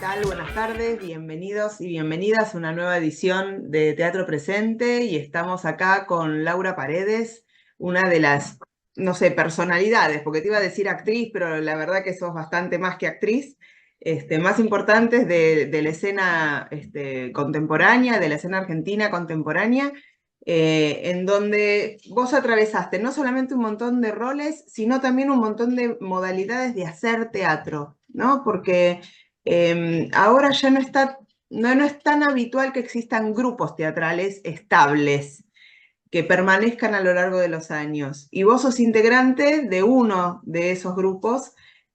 tal? Buenas tardes, bienvenidos y bienvenidas a una nueva edición de Teatro Presente y estamos acá con Laura Paredes, una de las, no sé, personalidades, porque te iba a decir actriz, pero la verdad que sos bastante más que actriz, más importantes de la escena contemporánea, de la escena argentina contemporánea, en donde vos atravesaste no solamente un montón de roles, sino también un montón de modalidades de hacer teatro, ¿no? Porque ahora ya no es tan habitual que existan grupos teatrales estables que permanezcan a lo largo de los años. Y vos sos integrante de uno de esos grupos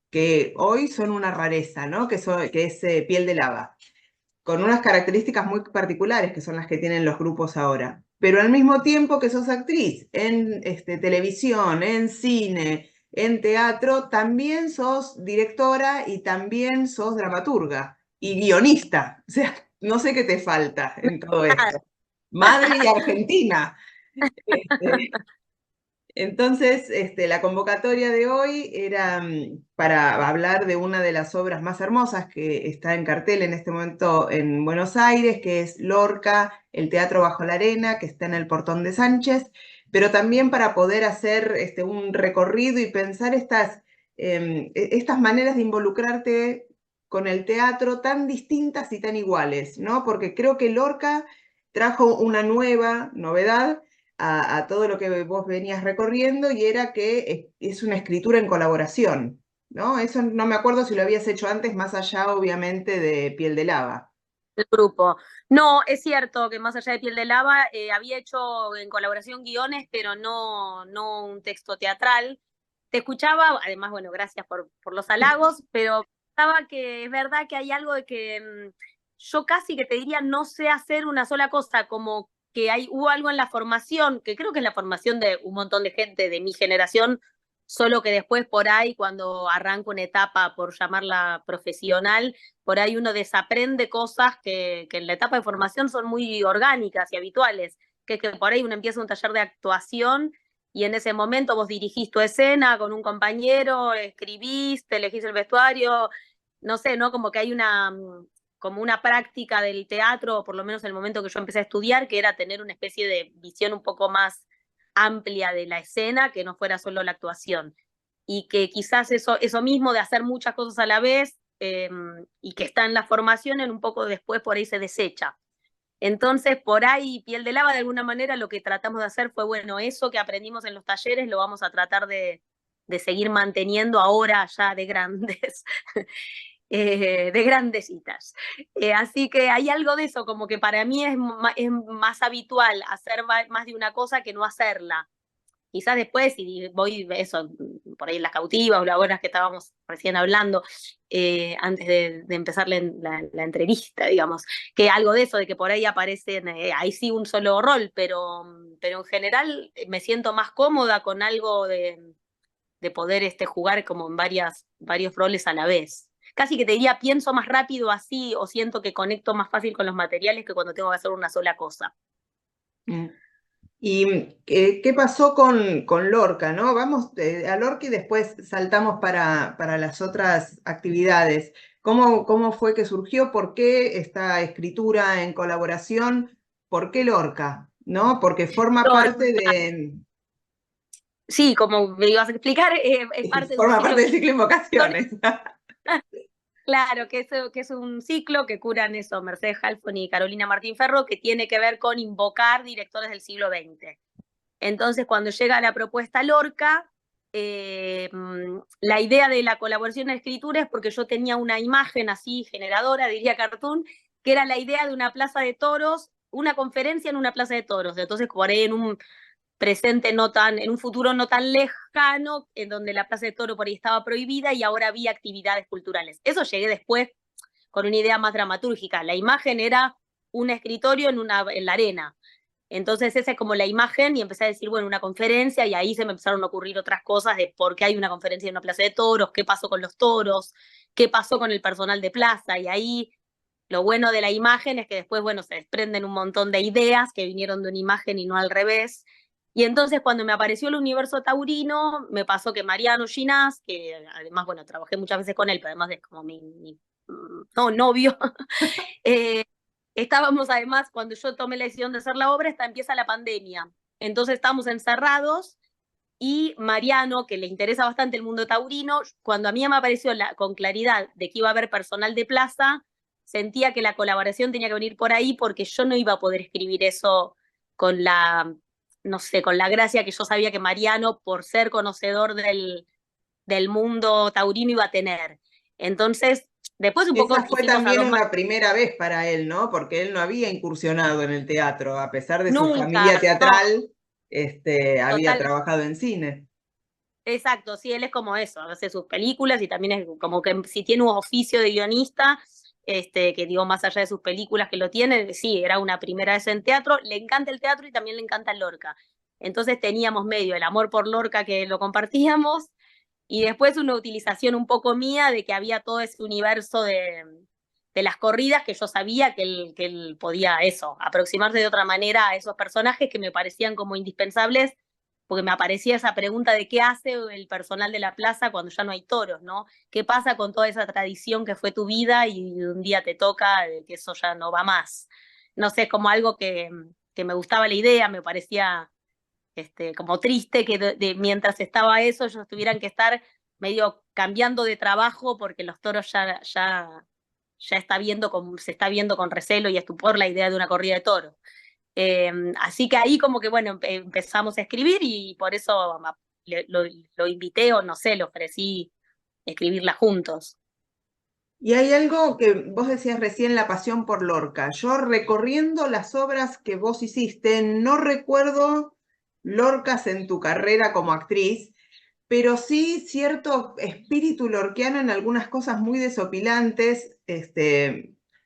que hoy son una rareza, ¿no? Que es Piel de Lava, con unas características muy particulares que son las que tienen los grupos ahora. Pero al mismo tiempo que sos actriz en televisión, en cine, en teatro, también sos directora y también sos dramaturga y guionista. O sea, no sé qué te falta en todo esto. Madre y argentina. Este, entonces, la convocatoria de hoy era para hablar de una de las obras más hermosas que está en cartel en este momento en Buenos Aires, que es Lorca, el Teatro Bajo la Arena, que está en el Portón de Sánchez, pero también para poder hacer un recorrido y pensar estas maneras de involucrarte con el teatro tan distintas y tan iguales, ¿no? Porque creo que Lorca trajo una nueva novedad a todo lo que vos venías recorriendo y era que es una escritura en colaboración, ¿no? Eso no me acuerdo si lo habías hecho antes, más allá obviamente de Piel de Lava. El grupo. No, es cierto que más allá de Piel de Lava, había hecho en colaboración guiones, pero no un texto teatral. Te escuchaba, además, bueno, gracias por los halagos, pero pensaba que es verdad que hay algo de que yo casi que te diría no sé hacer una sola cosa, como que hubo algo en la formación, que creo que es la formación de un montón de gente de mi generación, solo que después por ahí, cuando arranco una etapa, por llamarla profesional, por ahí uno desaprende cosas que en la etapa de formación son muy orgánicas y habituales, que es que por ahí uno empieza un taller de actuación y en ese momento vos dirigís tu escena con un compañero, escribís, te elegís el vestuario, no sé, ¿no? Como que hay como una práctica del teatro, o por lo menos en el momento que yo empecé a estudiar, que era tener una especie de visión un poco más amplia de la escena, que no fuera solo la actuación. Y que quizás eso mismo de hacer muchas cosas a la vez y que está en la formación, en un poco después por ahí se desecha. Entonces, por ahí, Piel de Lava, de alguna manera, lo que tratamos de hacer fue, bueno, eso que aprendimos en los talleres lo vamos a tratar de seguir manteniendo ahora ya de grandes, de grandecitas. Así que hay algo de eso, como que para mí es más habitual hacer más de una cosa que no hacerla. Quizás después, si voy eso, por ahí en las cautivas o las horas que estábamos recién hablando, antes de empezar la entrevista, digamos, que algo de eso, de que por ahí aparecen, ahí sí un solo rol, pero en general me siento más cómoda con algo de poder jugar como en varios roles a la vez. Casi que te diría, pienso más rápido así o siento que conecto más fácil con los materiales que cuando tengo que hacer una sola cosa. Mm. ¿Y qué pasó con Lorca, ¿no? Vamos a Lorca y después saltamos para las otras actividades. ¿Cómo fue que surgió? ¿Por qué esta escritura en colaboración? ¿Por qué Lorca? ¿No? Porque forma parte Sí, como me ibas a explicar, es parte de un forma ciclo parte de del ciclo de invocaciones. claro, que es un ciclo que curan eso, Mercedes Halfon y Carolina Martín Ferro, que tiene que ver con invocar directores del siglo XX. Entonces, cuando llega la propuesta Lorca, la idea de la colaboración en escritura es porque yo tenía una imagen así generadora, diría Cartoon, que era la idea de una plaza de toros, una conferencia en una plaza de toros. Entonces, por ahí en un presente no tan, en un futuro no tan lejano, en donde la plaza de toro por ahí estaba prohibida y ahora había actividades culturales. Eso llegué después con una idea más dramatúrgica. La imagen era un escritorio en la arena. Entonces esa es como la imagen y empecé a decir, bueno, una conferencia y ahí se me empezaron a ocurrir otras cosas de por qué hay una conferencia en una plaza de toros, qué pasó con los toros, qué pasó con el personal de plaza y ahí lo bueno de la imagen es que después, bueno, se desprenden un montón de ideas que vinieron de una imagen y no al revés. Y entonces cuando me apareció el universo taurino, me pasó que Mariano Ginás, que además, bueno, trabajé muchas veces con él, pero además es como mi no, novio. Eh, Estábamos además, cuando yo tomé la decisión de hacer la obra, empieza la pandemia. Entonces estábamos encerrados y Mariano, que le interesa bastante el mundo taurino, cuando a mí me apareció con claridad de que iba a haber personal de plaza, sentía que la colaboración tenía que venir por ahí porque yo no iba a poder escribir eso con la, no sé, con la gracia que yo sabía que Mariano, por ser conocedor del mundo taurino, iba a tener. Entonces, después un poco Esa fue hicimos a también dos manos. una primera vez para él, ¿no? Porque él no había incursionado en el teatro, a pesar de su Nunca, familia no, teatral, había total. trabajado en cine. Exacto, sí, él es como eso, hace sus películas y también es como que si tiene un oficio de guionista, que digo, más allá de sus películas que lo tiene, sí, era una primera vez en teatro, le encanta el teatro y también le encanta Lorca. Entonces teníamos medio el amor por Lorca que lo compartíamos y después una utilización un poco mía de que había todo ese universo de las corridas que yo sabía que él podía eso, aproximarse de otra manera a esos personajes que me parecían como indispensables porque me aparecía esa pregunta de qué hace el personal de la plaza cuando ya no hay toros, ¿no? ¿Qué pasa con toda esa tradición que fue tu vida y un día te toca que eso ya no va más? No sé, es como algo que me gustaba la idea, me parecía como triste que mientras estaba eso ellos tuvieran que estar medio cambiando de trabajo porque los toros ya se está viendo con recelo y estupor la idea de una corrida de toros. Así que ahí como que, bueno, empezamos a escribir y por eso lo invité o no sé, le ofrecí escribirla juntos. Y hay algo que vos decías recién, la pasión por Lorca. Yo recorriendo las obras que vos hiciste, no recuerdo Lorcas en tu carrera como actriz, pero sí cierto espíritu lorquiano en algunas cosas muy desopilantes.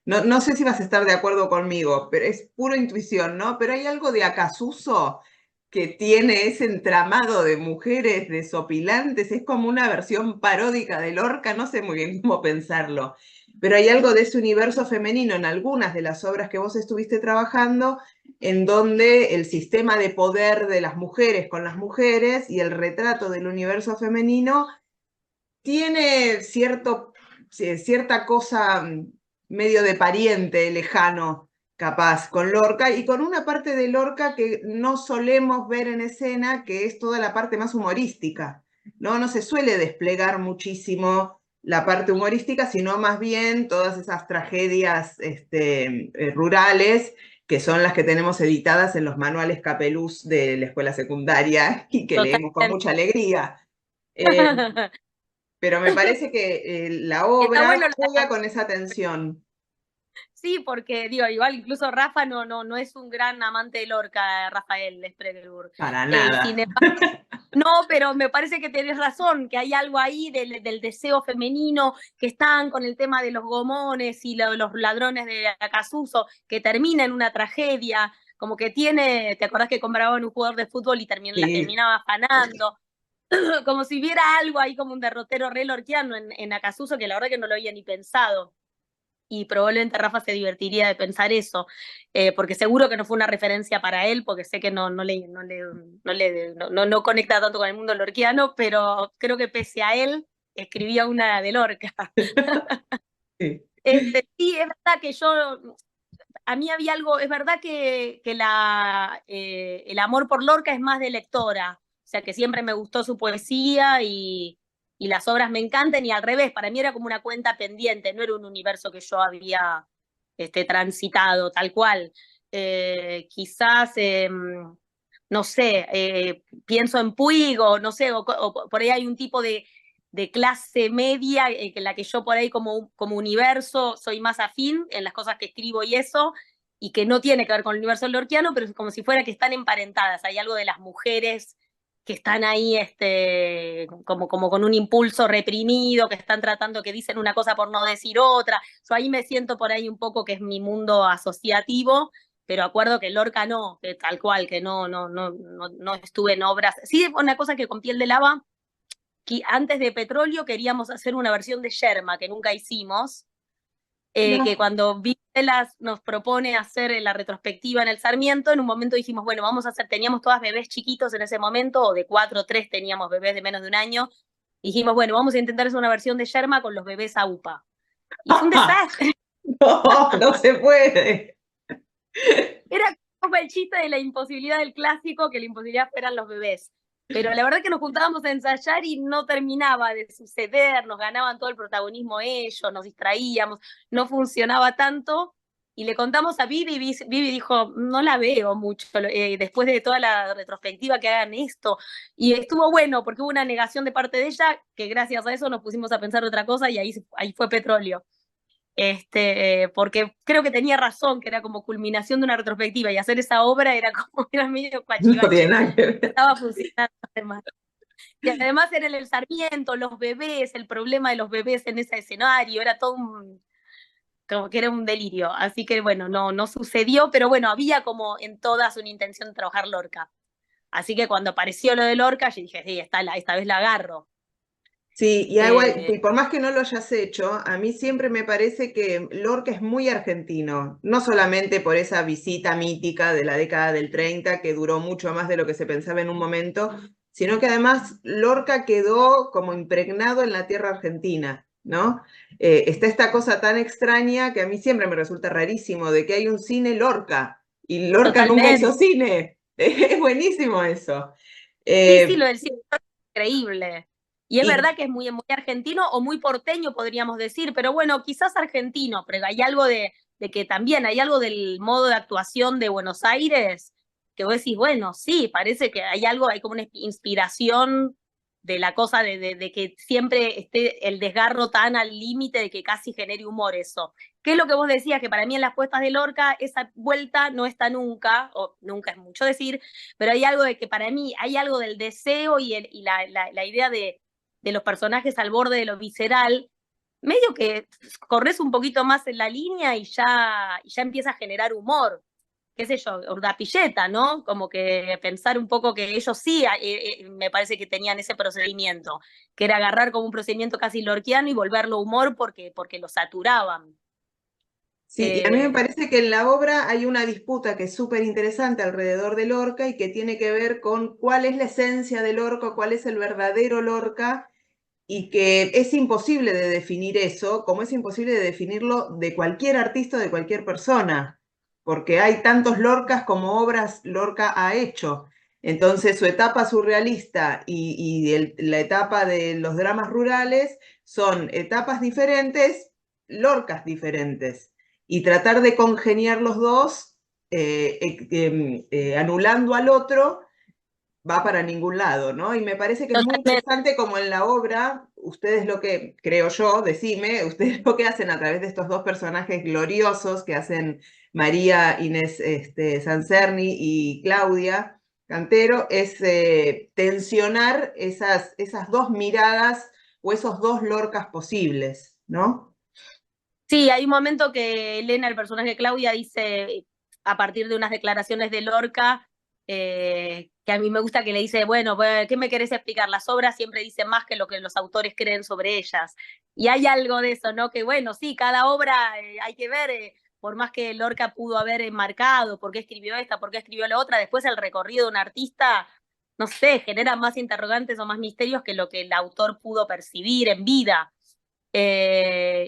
No sé si vas a estar de acuerdo conmigo, pero es pura intuición, ¿no? Pero hay algo de Acasuso que tiene ese entramado de mujeres desopilantes, es como una versión paródica de Lorca, no sé muy bien cómo pensarlo, pero hay algo de ese universo femenino en algunas de las obras que vos estuviste trabajando, en donde el sistema de poder de las mujeres con las mujeres y el retrato del universo femenino tiene cierta cosa medio de pariente lejano, capaz, con Lorca y con una parte de Lorca que no solemos ver en escena, que es toda la parte más humorística. No se suele desplegar muchísimo la parte humorística, sino más bien todas esas tragedias rurales que son las que tenemos editadas en los manuales Capeluz de la escuela secundaria y que leemos con Totalmente. mucha alegría. Eh, pero me parece que la Está obra bueno, juega con esa tensión. sí, porque digo, igual incluso Rafa no es un gran amante de Lorca, Rafael Spregelburg. Para Sin nada. embargo, no, pero me parece que tenés razón, que hay algo ahí del deseo femenino, que están con el tema de los gomones y los ladrones de Acasuso, que termina en una tragedia, como que tiene, ¿te acordás que compraban un jugador de fútbol y la Sí. terminaba afanando? Como si hubiera algo ahí como un derrotero re lorquiano en Acasuso, que la verdad que no lo había ni pensado y probablemente Rafa se divertiría de pensar eso, porque seguro que no fue una referencia para él, porque sé que no conecta tanto con el mundo lorquiano, pero creo que pese a él, escribía una de Lorca. Sí. Sí, es verdad que a mí había algo, es verdad que el amor por Lorca es más de lectora, o sea que siempre me gustó su poesía y las obras me encantan y al revés, para mí era como una cuenta pendiente, no era un universo que yo había transitado tal cual. Quizás, no sé, pienso en Puig o no sé, o por ahí hay un tipo de clase media en la que yo por ahí como universo soy más afín en las cosas que escribo y eso, y que no tiene que ver con el universo lorquiano, pero es como si fuera que están emparentadas. Hay algo de las mujeres que están ahí como con un impulso reprimido, que están tratando, que dicen una cosa por no decir otra. Yo ahí me siento por ahí un poco que es mi mundo asociativo, pero acuerdo que Lorca no, que tal cual, que no estuve en obras. Sí, una cosa que con Piel de Lava que antes de Petróleo queríamos hacer una versión de Yerma, que nunca hicimos, que No. cuando Vilas nos propone hacer la retrospectiva en el Sarmiento, en un momento dijimos, bueno, vamos a hacer, teníamos todas bebés chiquitos en ese momento, o de 4 o 3 teníamos bebés de menos de un año, dijimos, bueno, vamos a intentar hacer una versión de Yerma con los bebés AUPA. Y fue un desastre. No, no se puede. Era como el chiste de la imposibilidad del clásico, que la imposibilidad fueran los bebés. Pero la verdad que nos juntábamos a ensayar y no terminaba de suceder, nos ganaban todo el protagonismo ellos, nos distraíamos, no funcionaba tanto. Y le contamos a Vivi, Vivi dijo, no la veo mucho, después de toda la retrospectiva que hagan esto. Y estuvo bueno, porque hubo una negación de parte de ella, que gracias a eso nos pusimos a pensar otra cosa y ahí fue petróleo. Porque creo que tenía razón, que era como culminación de una retrospectiva, y hacer esa obra era como, era medio No tiene cachivache, nada que ver. estaba funcionando además. Y además era el Sarmiento, los bebés, el problema de los bebés en ese escenario, era todo como que era un delirio. Así que bueno, no sucedió, pero bueno, había como en todas una intención de trabajar Lorca. Así que cuando apareció lo de Lorca, yo dije, sí, esta vez la agarro. Sí, Eh, y por más que no lo hayas hecho, a mí siempre me parece que Lorca es muy argentino, no solamente por esa visita mítica de la década del 30 que duró mucho más de lo que se pensaba en un momento, sino que además Lorca quedó como impregnado en la tierra argentina, ¿no? Está esta cosa tan extraña que a mí siempre me resulta rarísimo de que hay un cine Lorca y Lorca nunca hizo Totalmente. cine. Es buenísimo eso. Sí, sí, lo Eh, del cine es increíble. Y es y verdad que es muy, muy argentino o muy porteño, podríamos decir, pero bueno, quizás argentino, pero hay algo de que también hay algo del modo de actuación de Buenos Aires que vos decís, bueno, sí, parece que hay algo, hay como una inspiración de la cosa de que siempre esté el desgarro tan al límite de que casi genere humor eso. ¿Qué es lo que vos decías? Que para mí en las puestas de Lorca esa vuelta no está nunca, o nunca es mucho decir, pero hay algo de que para mí hay algo del deseo y la idea de los personajes al borde de lo visceral, medio que corres un poquito más en la línea y ya empieza a generar humor. Qué sé yo, Urdapilleta, ¿no? Como que pensar un poco que ellos sí, me parece que tenían ese procedimiento, que era agarrar como un procedimiento casi lorquiano y volverlo humor porque lo saturaban. Sí, y a mí me Eh, parece que en la obra hay una disputa que es súper interesante alrededor de Lorca y que tiene que ver con cuál es la esencia de Lorca, cuál es el verdadero Lorca, y que es imposible de definir eso, como es imposible de definirlo de cualquier artista o de cualquier persona, porque hay tantos Lorcas como obras Lorca ha hecho. Entonces su etapa surrealista la etapa de los dramas rurales son etapas diferentes, Lorcas diferentes. Y tratar de congeniar los dos, anulando al otro, va para ningún lado, ¿no? Y me parece que es muy Totalmente. interesante como en la obra, ustedes lo que, creo yo, decime, ustedes lo que hacen a través de estos dos personajes gloriosos que hacen María Inés Sancerni y Claudia Cantero, es tensionar esas dos miradas o esos dos Lorcas posibles, ¿no? Sí, hay un momento que Elena, el personaje de Claudia, dice, a partir de unas declaraciones de Lorca, que a mí me gusta que le dice, bueno, pues, ¿qué me querés explicar? Las obras siempre dicen más que lo que los autores creen sobre ellas. Y hay algo de eso, ¿no? Que bueno, sí, cada obra hay que ver, por más que Lorca pudo haber marcado por qué escribió esta, por qué escribió la otra, después el recorrido de un artista, no sé, genera más interrogantes o más misterios que lo que el autor pudo percibir en vida.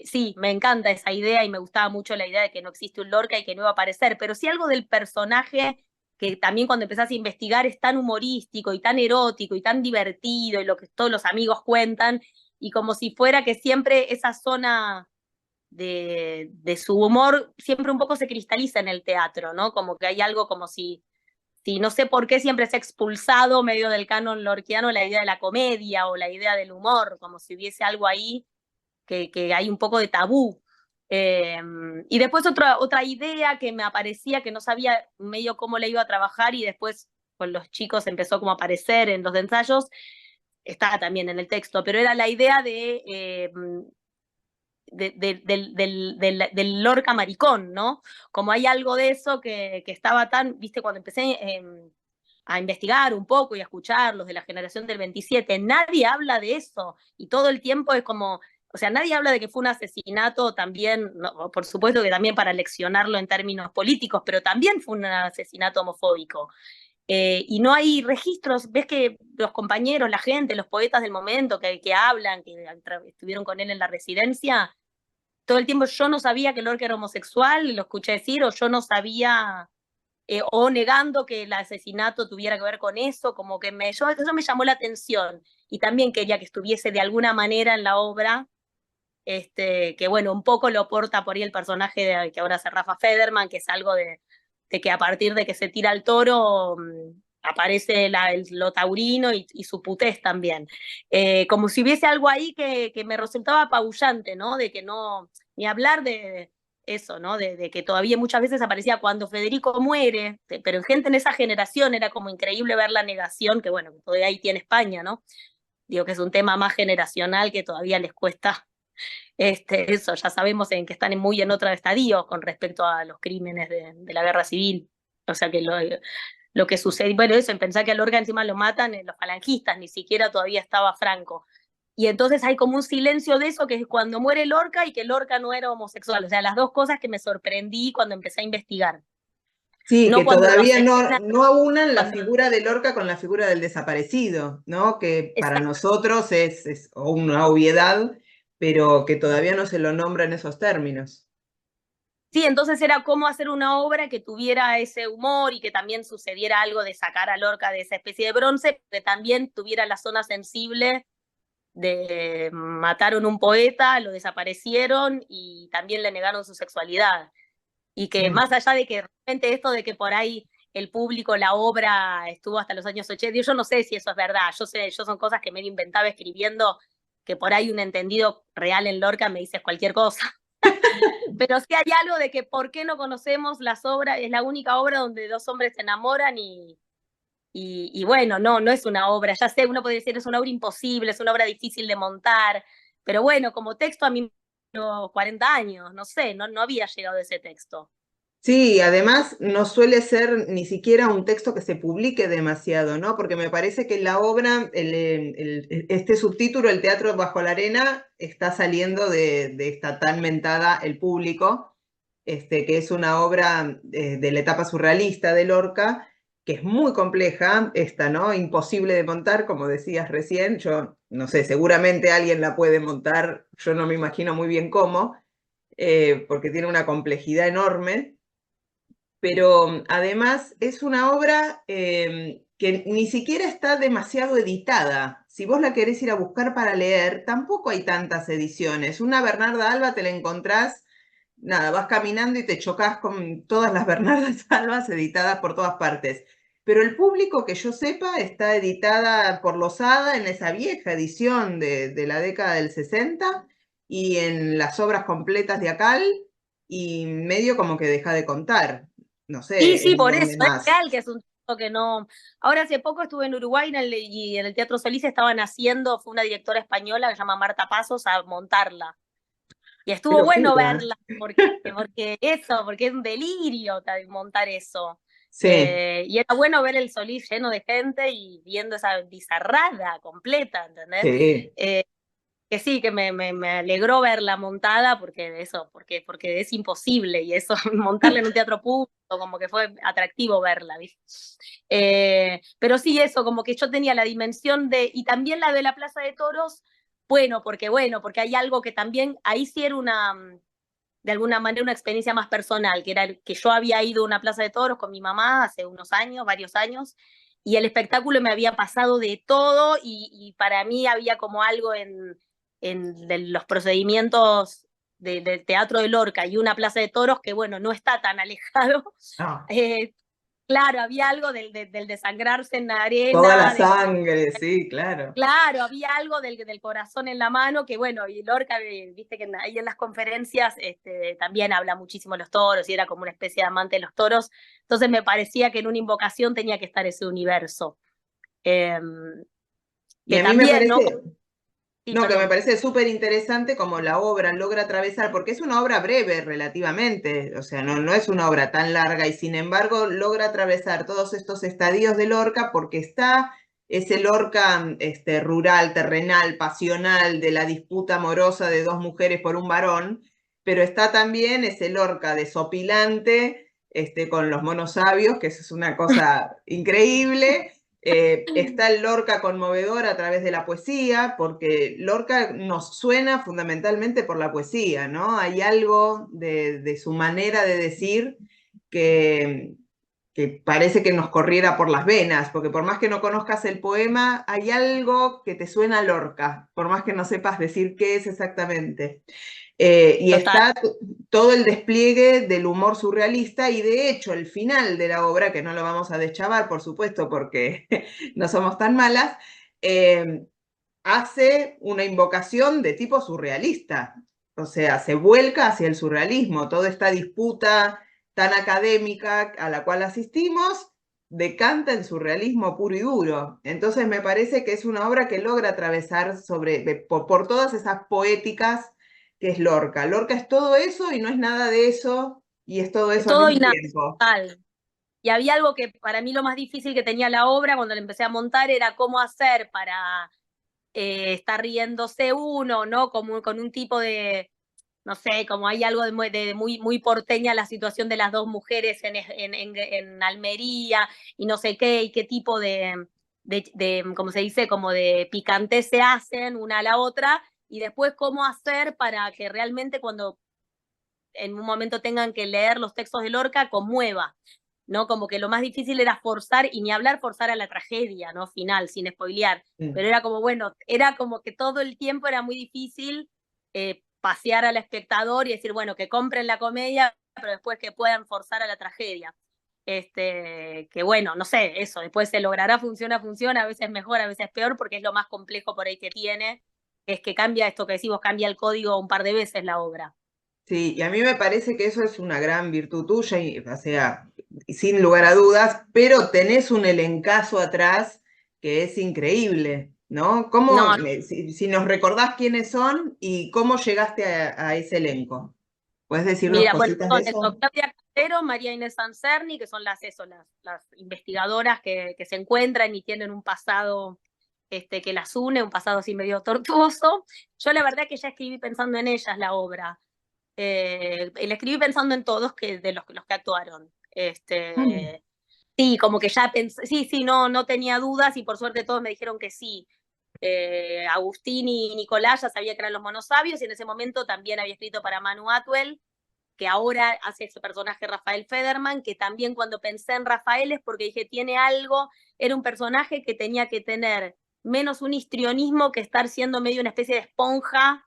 Sí, me encanta esa idea y me gustaba mucho la idea de que no existe un Lorca y que no iba a aparecer, pero sí algo del personaje que también cuando empezás a investigar es tan humorístico y tan erótico y tan divertido y lo que todos los amigos cuentan y como si fuera que siempre esa zona de su humor siempre un poco se cristaliza en el teatro, ¿no? Como que hay algo como si no sé por qué siempre se ha expulsado medio del canon lorquiano la idea de la comedia o la idea del humor, como si hubiese algo ahí que hay un poco de tabú. Eh, y después otra idea que me aparecía, que no sabía medio cómo le iba a trabajar y después con los chicos empezó como a aparecer en los ensayos, está también en el texto, pero era la idea del Lorca maricón, ¿no? Como hay algo de eso que estaba tan, viste, cuando empecé a investigar un poco y a escuchar los de la generación del 27, nadie habla de eso y todo el tiempo es como, o sea, nadie habla de que fue un asesinato también, no, por supuesto que también para leccionarlo en términos políticos, pero también fue un asesinato homofóbico. Y no hay registros, ves que los compañeros, la gente, los poetas del momento que hablan, que estuvieron con él en la residencia, todo el tiempo yo no sabía que Lorca era homosexual, lo escuché decir, o yo no sabía, o negando que el asesinato tuviera que ver con eso, como que eso me llamó la atención. Y también quería que estuviese de alguna manera en la obra, que bueno, un poco lo porta por ahí el personaje que ahora hace Rafa Federman, que es algo de que a partir de que se tira al toro, aparece lo taurino y su putez también. Como si hubiese algo ahí que me resultaba apabullante, ¿no? De que no, ni hablar de eso, ¿no? De que todavía muchas veces aparecía cuando Federico muere, pero en gente en esa generación era como increíble ver la negación, que bueno, que todavía ahí tiene España, ¿no? Digo que es un tema más generacional que todavía les cuesta, eso, ya sabemos en que están muy en otro estadio con respecto a los crímenes de la guerra civil. O sea que lo que sucede, bueno, eso, en pensar que a Lorca encima lo matan los falangistas, ni siquiera todavía estaba Franco. Y entonces hay como un silencio de eso, que es cuando muere Lorca y que Lorca no era homosexual. O sea, las dos cosas que me sorprendí cuando empecé a investigar. Sí, No que cuando lo todavía asesinan, no aunan la cuando... figura de Lorca con la figura del desaparecido, ¿no? Que para Exacto. nosotros es una obviedad, pero que todavía no se lo nombra en esos términos. Sí, entonces era cómo hacer una obra que tuviera ese humor y que también sucediera algo de sacar a Lorca de esa especie de bronce, que también tuviera la zona sensible de mataron un poeta, lo desaparecieron y también le negaron su sexualidad. Y que Sí. más allá de que realmente esto de que por ahí el público, la obra estuvo hasta los años 80, yo no sé si eso es verdad, yo son cosas que me inventaba escribiendo, que por ahí un entendido real en Lorca me dice cualquier cosa. Pero sí hay algo de que por qué no conocemos las obras, es la única obra donde dos hombres se enamoran y bueno, no es una obra, ya sé, uno puede decir es una obra imposible, es una obra difícil de montar, pero bueno, como texto a mí los 40 años, no sé, no había llegado ese texto. Sí, además no suele ser ni siquiera un texto que se publique demasiado, ¿no? Porque me parece que la obra, este subtítulo, El teatro bajo la arena, está saliendo de esta tan mentada El público, que es una obra de la etapa surrealista de Lorca, que es muy compleja, esta, ¿no? Imposible de montar, como decías recién. Yo no sé, seguramente alguien la puede montar, yo no me imagino muy bien cómo, porque tiene una complejidad enorme, pero además es una obra que ni siquiera está demasiado editada. Si vos la querés ir a buscar para leer, tampoco hay tantas ediciones. Una Bernarda Alba te la encontrás, nada, vas caminando y te chocas con todas las Bernardas Albas editadas por todas partes. Pero El público, que yo sepa, está editada por Losada en esa vieja edición de la década del 60 y en las obras completas de Acal, y medio como que deja de contar. No Sí, sé sí, en por dónde eso, es más. real que es un texto que no... Ahora hace poco estuve en Uruguay y en el Teatro Solís estaban haciendo, fue una directora española que se llama Marta Pasos a montarla. Y Qué estuvo bueno locura. verla, porque es un delirio montar eso. Sí, Y era bueno ver el Solís lleno de gente y viendo esa bizarrada completa, ¿entendés? sí, Eh, que sí, que me alegró verla montada porque eso, porque es imposible y eso, montarla en un teatro público, como que fue atractivo verla, ¿viste? Pero sí, eso, como que yo tenía la dimensión y también la de la Plaza de Toros, bueno, porque hay algo que también, ahí sí era de alguna manera una experiencia más personal, que era que yo había ido a una Plaza de Toros con mi mamá hace unos años, varios años, y el espectáculo me había pasado de todo y para mí había como algo en los procedimientos del Teatro de Lorca y una Plaza de Toros que, bueno, no está tan alejado. no, Eh, claro, había algo del desangrarse en la toda la arena, sangre, sí, claro. claro, había algo del corazón en la mano que, bueno, y Lorca, viste que ahí en las conferencias también habla muchísimo de los toros y era como una especie de amante de los toros. Entonces me parecía que en una invocación tenía que estar ese universo. Eh, Y que a mí me también, ¿no? parece, Sí, no, que me perdón. parece súper interesante como la obra logra atravesar, porque es una obra breve relativamente, o sea, no es una obra tan larga y sin embargo logra atravesar todos estos estadios de Lorca porque está ese Lorca rural, terrenal, pasional, de la disputa amorosa de dos mujeres por un varón, pero está también ese Lorca desopilante, con los monos sabios, que eso es una cosa increíble, Está el Lorca conmovedor a través de la poesía, porque Lorca nos suena fundamentalmente por la poesía, ¿no? Hay algo de su manera de decir que parece que nos corriera por las venas, porque por más que no conozcas el poema, hay algo que te suena a Lorca, por más que no sepas decir qué es exactamente. Y Total. está todo el despliegue del humor surrealista y de hecho el final de la obra, que no lo vamos a deschavar, por supuesto, porque no somos tan malas, hace una invocación de tipo surrealista. O sea, se vuelca hacia el surrealismo. Toda esta disputa tan académica a la cual asistimos decanta en surrealismo puro y duro. Entonces me parece que es una obra que logra atravesar por todas esas poéticas que es Lorca. Lorca es todo eso y no es nada de eso y es todo eso al Todo y mismo nada. tiempo. Y había algo que para mí lo más difícil que tenía la obra cuando la empecé a montar era cómo hacer para estar riéndose uno, ¿no? Como con un tipo de, no sé, como hay algo de muy porteña la situación de las dos mujeres en Almería y no sé qué, y qué tipo ¿cómo se dice? Como de picante se hacen una a la otra, y después cómo hacer para que realmente cuando en un momento tengan que leer los textos de Lorca conmueva. ¿No? Como que lo más difícil era forzar, y ni hablar forzar a la tragedia, ¿no? Final, sin spoilear. Pero era como, bueno, era como que todo el tiempo era muy difícil pasear al espectador y decir, bueno, que compren la comedia, pero después que puedan forzar a la tragedia. Que bueno, no sé, eso, después se logrará, funciona, a veces mejor, a veces peor, porque es lo más complejo por ahí que tiene, es que cambia esto que decimos, cambia el código un par de veces la obra. Sí, y a mí me parece que eso es una gran virtud tuya, y, o sea, sin lugar a dudas, pero tenés un elencazo atrás que es increíble, ¿no? No, Si nos recordás quiénes son y cómo llegaste a ese elenco. ¿Puedes decirnos mira, bueno, cositas de son eso, eso? Claudia Castero, María Inés Anserni, que son las investigadoras que se encuentran y tienen un pasado que las une, un pasado así medio tortuoso. Yo la verdad que ya escribí pensando en ellas la obra. La escribí pensando en todos de los que actuaron. Mm. Sí, como que ya pensé, sí, sí, no tenía dudas y por suerte todos me dijeron que sí. Agustín y Nicolás ya sabía que eran los monosabios y en ese momento también había escrito para Manu Atwell, que ahora hace ese personaje Rafael Federman, que también cuando pensé en Rafael es porque dije, tiene algo, era un personaje que tenía que tener menos un histrionismo que estar siendo medio una especie de esponja.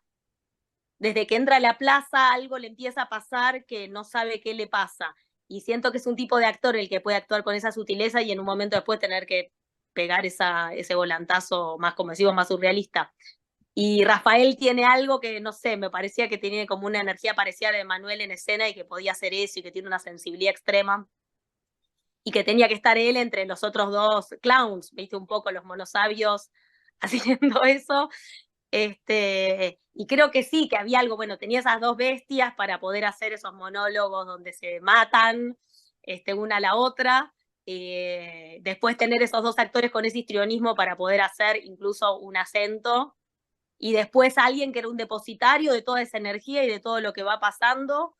Desde que entra a la plaza algo le empieza a pasar que no sabe qué le pasa. Y siento que es un tipo de actor el que puede actuar con esa sutileza y en un momento después tener que pegar ese volantazo más, como decimos, más surrealista. Y Rafael tiene algo que, no sé, me parecía que tenía como una energía parecida de Manuel en escena y que podía hacer eso y que tiene una sensibilidad extrema y que tenía que estar él entre los otros dos clowns, viste un poco los monosabios haciendo eso. Y creo que sí, que había algo, bueno, tenía esas dos bestias para poder hacer esos monólogos donde se matan una a la otra. Después tener esos dos actores con ese histrionismo para poder hacer incluso un acento y después alguien que era un depositario de toda esa energía y de todo lo que va pasando,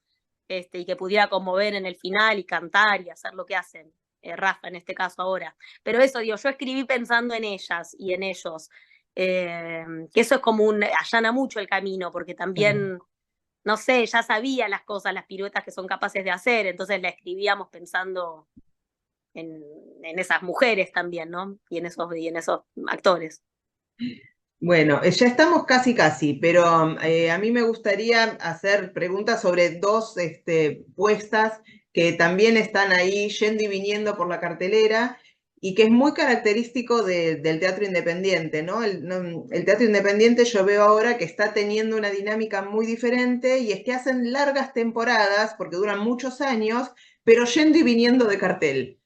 y que pudiera conmover en el final y cantar y hacer lo que hacen, Rafa en este caso ahora. Pero eso, digo, yo escribí pensando en ellas y en ellos, que eso es como allana mucho el camino, porque también, no sé, ya sabía las cosas, las piruetas que son capaces de hacer, entonces la escribíamos pensando en, en esas mujeres también, ¿no? Y en esos actores. Bueno, ya estamos casi, pero a mí me gustaría hacer preguntas sobre dos puestas que también están ahí yendo y viniendo por la cartelera y que es muy característico del teatro independiente, ¿no? El teatro independiente yo veo ahora que está teniendo una dinámica muy diferente y es que hacen largas temporadas, porque duran muchos años, pero yendo y viniendo de cartel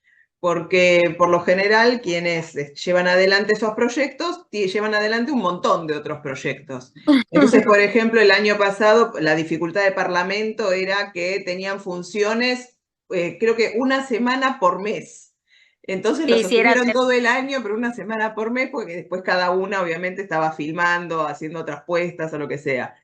porque por lo general quienes llevan adelante esos proyectos llevan adelante un montón de otros proyectos. Entonces, por ejemplo, el año pasado la dificultad de Parlamento era que tenían funciones, creo que una semana por mes. Entonces lo Sí, sí, era sostuvieron todo el año, pero una semana por mes, porque después cada una obviamente estaba filmando, haciendo otras puestas o lo que sea.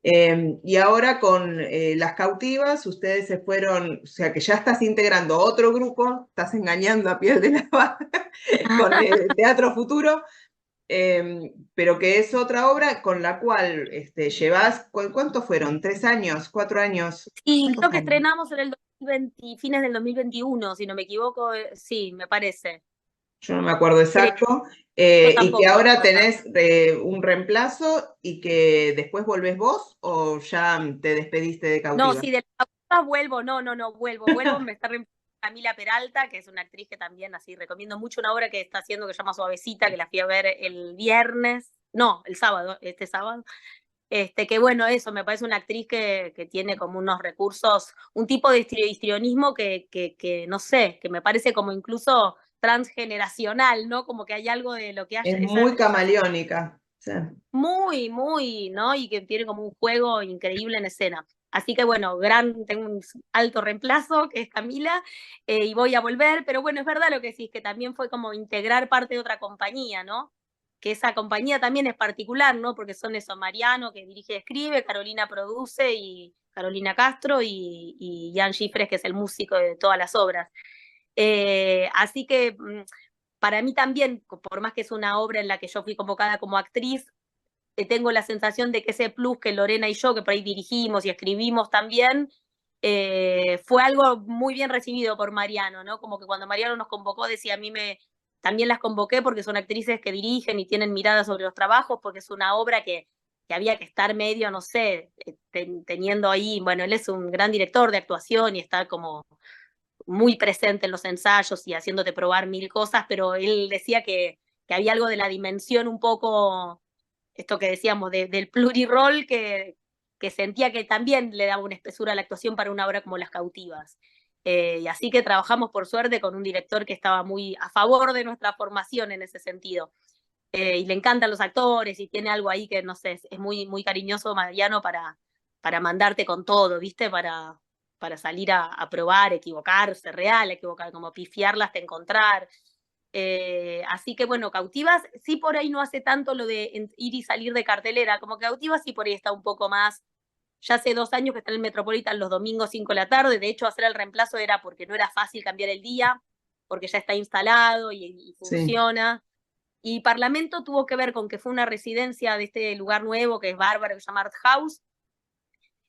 Y ahora con Las Cautivas, ustedes se fueron, o sea que ya estás integrando otro grupo, estás engañando a Piel de Lava con Teatro Futuro, pero que es otra obra con la cual llevas, ¿cuántos fueron? ¿3 años? ¿4 años? Sí, ¿Cuántos creo que años? estrenamos en el 2020, fines del 2021, si no me equivoco, sí, me parece. Yo no me acuerdo Creo, exacto, yo y que tampoco me ahora acuerdo. tenés un reemplazo y que después volvés vos o ya te despediste de No, Cautiva. sí, de la Cautiva vuelvo, no, vuelvo, me está reemplazando Camila Peralta, que es una actriz que también así recomiendo mucho, una obra que está haciendo que se llama Suavecita, que la fui a ver el viernes, no, el sábado, este sábado. Que bueno, eso, me parece una actriz que tiene como unos recursos, un tipo de histrionismo que no sé, que me parece como incluso transgeneracional, ¿no? Como que hay algo de lo que haya, Es muy camaleónica. Sí. muy, ¿no? Y que tiene como un juego increíble en escena. Así que bueno, tengo un alto reemplazo, que es Camila, y voy a volver, pero bueno, es verdad lo que decís, que también fue como integrar parte de otra compañía, ¿no? Que esa compañía también es particular, ¿no? Porque son eso, Mariano, que dirige y escribe, Carolina produce, y Carolina Castro, y Jan Gifres, que es el músico de todas las obras. Así que para mí también, por más que es una obra en la que yo fui convocada como actriz, tengo la sensación de que ese plus que Lorena y yo, que por ahí dirigimos y escribimos también, fue algo muy bien recibido por Mariano, ¿no? Como que cuando Mariano nos convocó decía, a mí también las convoqué porque son actrices que dirigen y tienen mirada sobre los trabajos, porque es una obra que había que estar medio, no sé, teniendo ahí, bueno, él es un gran director de actuación y está como muy presente en los ensayos y haciéndote probar mil cosas, pero él decía que había algo de la dimensión un poco esto que decíamos del plurirol que sentía que también le daba una espesura a la actuación para una obra como Las Cautivas. Y así que trabajamos por suerte con un director que estaba muy a favor de nuestra formación en ese sentido. Y le encantan los actores y tiene algo ahí que, no sé, es muy, muy cariñoso Mariano para mandarte con todo, ¿viste? Para salir a probar, equivocarse, real, equivocar, como pifiarla hasta encontrar. Así que bueno, Cautivas sí por ahí no hace tanto lo de ir y salir de cartelera, como Cautivas sí por ahí está un poco más, ya hace 2 años que está en el Metropolitan los domingos 5 de la tarde, de hecho hacer el reemplazo era porque no era fácil cambiar el día, porque ya está instalado y Sí. funciona. Y Parlamento tuvo que ver con que fue una residencia de este lugar nuevo que es bárbaro, que se llama Art House.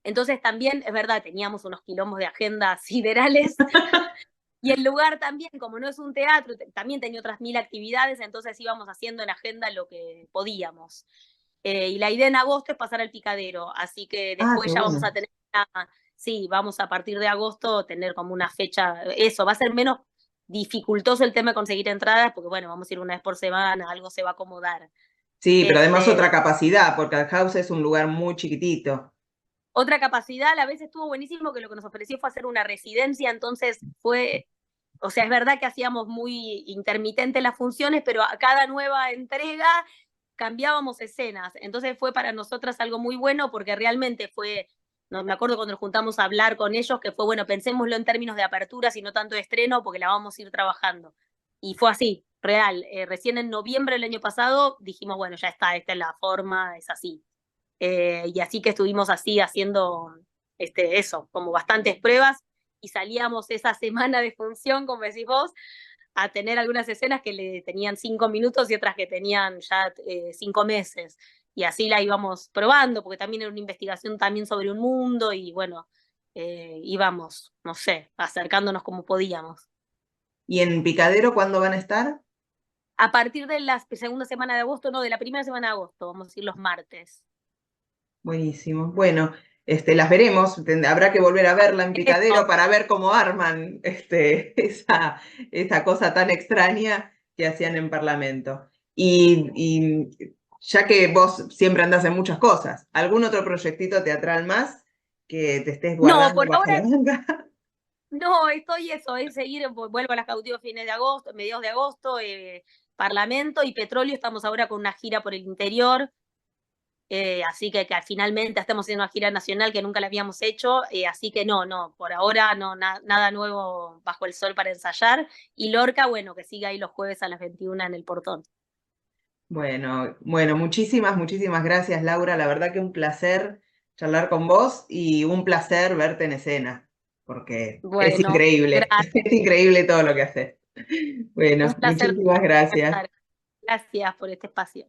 Entonces también, es verdad, teníamos unos quilombos de agenda siderales. Y el lugar también, como no es un teatro, también tenía otras 1000 actividades, entonces íbamos haciendo en agenda lo que podíamos. Y la idea en agosto es pasar al picadero, así que Ah, qué después ya vamos bueno. a tener, sí, vamos a partir de agosto tener como una fecha, eso, va a ser menos dificultoso el tema de conseguir entradas, porque bueno, vamos a ir una vez por semana, algo se va a acomodar. Sí, pero además Este, otra capacidad, porque el house es un lugar muy chiquitito. Otra capacidad, a la vez estuvo buenísimo que lo que nos ofreció fue hacer una residencia, entonces fue, o sea, es verdad que hacíamos muy intermitentes las funciones, pero a cada nueva entrega cambiábamos escenas, entonces fue para nosotras algo muy bueno porque realmente fue, no me acuerdo cuando nos juntamos a hablar con ellos, que fue, bueno, pensémoslo en términos de apertura, y no tanto de estreno, porque la vamos a ir trabajando. Y fue así, real. Recién en noviembre del año pasado dijimos, bueno, ya está, esta es la forma, es así. Y así que estuvimos así haciendo eso, como bastantes pruebas y salíamos esa semana de función, como decís vos, a tener algunas escenas que le tenían 5 minutos y otras que tenían ya 5 meses. Y así la íbamos probando, porque también era una investigación también sobre un mundo y bueno, íbamos, no sé, acercándonos como podíamos. ¿Y en Picadero cuándo van a estar? A partir de la segunda semana de agosto, no, de la primera semana de agosto, vamos a ir los martes. Buenísimo. Bueno, las veremos. Habrá que volver a verla en Eso. Picadero para ver cómo arman esa cosa tan extraña que hacían en Parlamento. Y ya que vos siempre andás en muchas cosas, ¿algún otro proyectito teatral más que te estés No, guardando por bajo la ahora manga? no, estoy eso, es seguir, vuelvo a las cautivas fines de agosto, mediados de agosto, Parlamento y Petróleo, estamos ahora con una gira por el interior, así que finalmente estamos haciendo una gira nacional que nunca la habíamos hecho, así que no, por ahora no, nada nuevo bajo el sol para ensayar, y Lorca, bueno, que siga ahí los jueves a las 21 en el portón. Bueno, muchísimas gracias, Laura. La verdad que un placer charlar con vos y un placer verte en escena, porque es Bueno, increíble, gracias. es increíble todo lo que haces. Bueno, Un placer. muchísimas gracias. Gracias por este espacio.